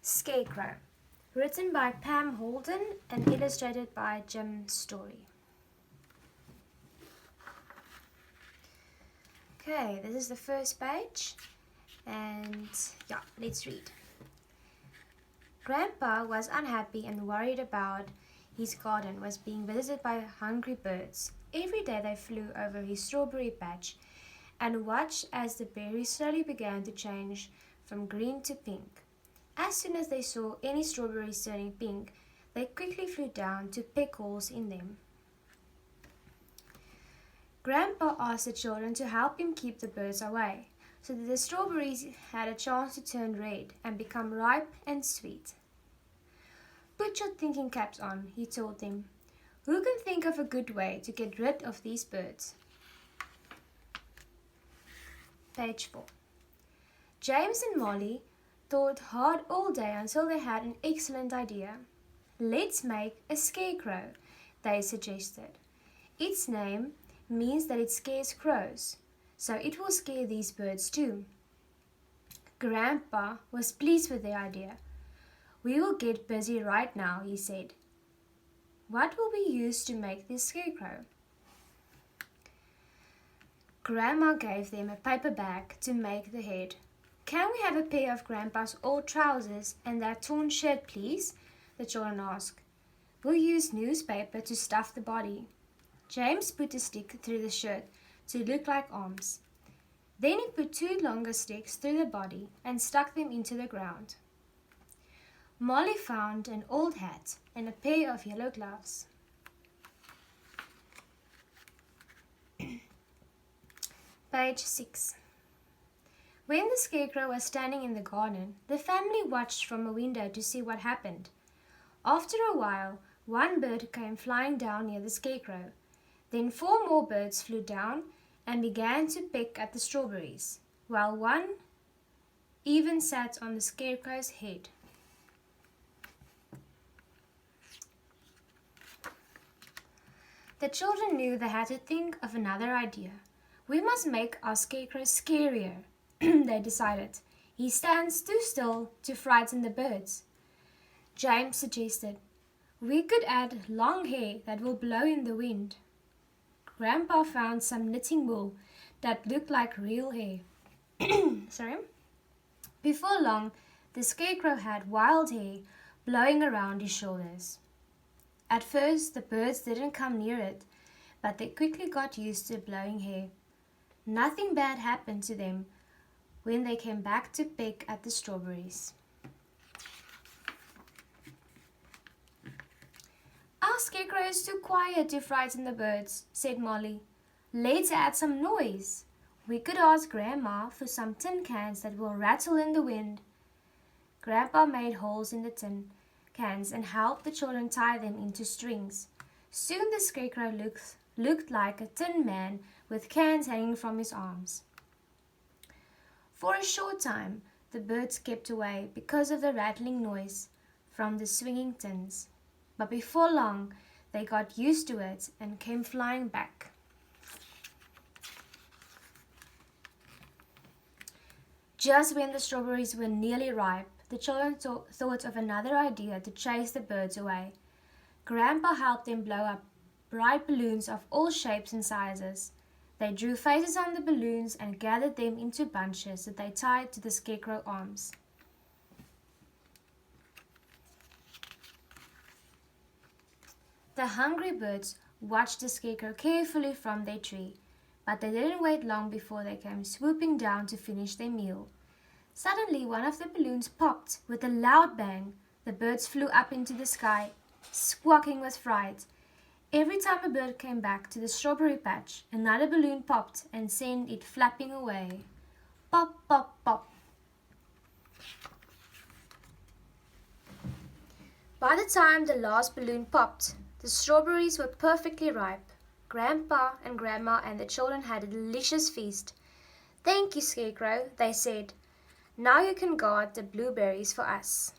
Scarecrow, written by Pam Holden and illustrated by Jim Story. Okay, this is the first page, and let's read. Grandpa was unhappy and worried about his garden was being visited by hungry birds. Every day they flew over his strawberry patch and watched as the berries slowly began to change from green to pink. As soon as they saw any strawberries turning pink, they quickly flew down to pick holes in them. Grandpa asked the children to help him keep the birds away, so that the strawberries had a chance to turn red and become ripe and sweet. "Put your thinking caps on," he told them. "Who can think of a good way to get rid of these birds?" Page 4. James and Molly thought hard all day until they had an excellent idea. "Let's make a scarecrow," they suggested. "Its name means that it scares crows, so it will scare these birds too." Grandpa was pleased with the idea. "We will get busy right now," he said. "What will we use to make this scarecrow?" Grandma gave them a paper bag to make the head. "Can we have a pair of Grandpa's old trousers and that torn shirt, please?" the children asked. "We'll use newspaper to stuff the body." James put a stick through the shirt to look like arms. Then he put 2 longer sticks through the body and stuck them into the ground. Molly found an old hat and a pair of yellow gloves. Page 6. When the scarecrow was standing in the garden, the family watched from a window to see what happened. After a while, one bird came flying down near the scarecrow. Then 4 more birds flew down and began to pick at the strawberries, while one even sat on the scarecrow's head. The children knew they had to think of another idea. "We must make our scarecrow scarier," they decided. "He stands too still to frighten the birds." James suggested, "We could add long hair that will blow in the wind." Grandpa found some knitting wool that looked like real hair. Before long, the scarecrow had wild hair blowing around his shoulders. At first, the birds didn't come near it, but they quickly got used to blowing hair. Nothing bad happened to them when they came back to pick at the strawberries. "Our scarecrow is too quiet to frighten the birds," said Molly. "Let's add some noise. We could ask Grandma for some tin cans that will rattle in the wind." Grandpa made holes in the tin cans and helped the children tie them into strings. Soon the scarecrow looked like a tin man with cans hanging from his arms. For a short time, the birds kept away because of the rattling noise from the swinging tins. But before long, they got used to it and came flying back. Just when the strawberries were nearly ripe, the children thought of another idea to chase the birds away. Grandpa helped them blow up bright balloons of all shapes and sizes. They drew faces on the balloons and gathered them into bunches that they tied to the scarecrow arms. The hungry birds watched the scarecrow carefully from their tree, but they didn't wait long before they came swooping down to finish their meal. Suddenly, one of the balloons popped with a loud bang. The birds flew up into the sky, squawking with fright. Every time a bird came back to the strawberry patch, another balloon popped and sent it flapping away. Pop, pop, pop. By the time the last balloon popped, the strawberries were perfectly ripe. Grandpa and Grandma and the children had a delicious feast. "Thank you, Scarecrow," they said. "Now you can guard the blueberries for us."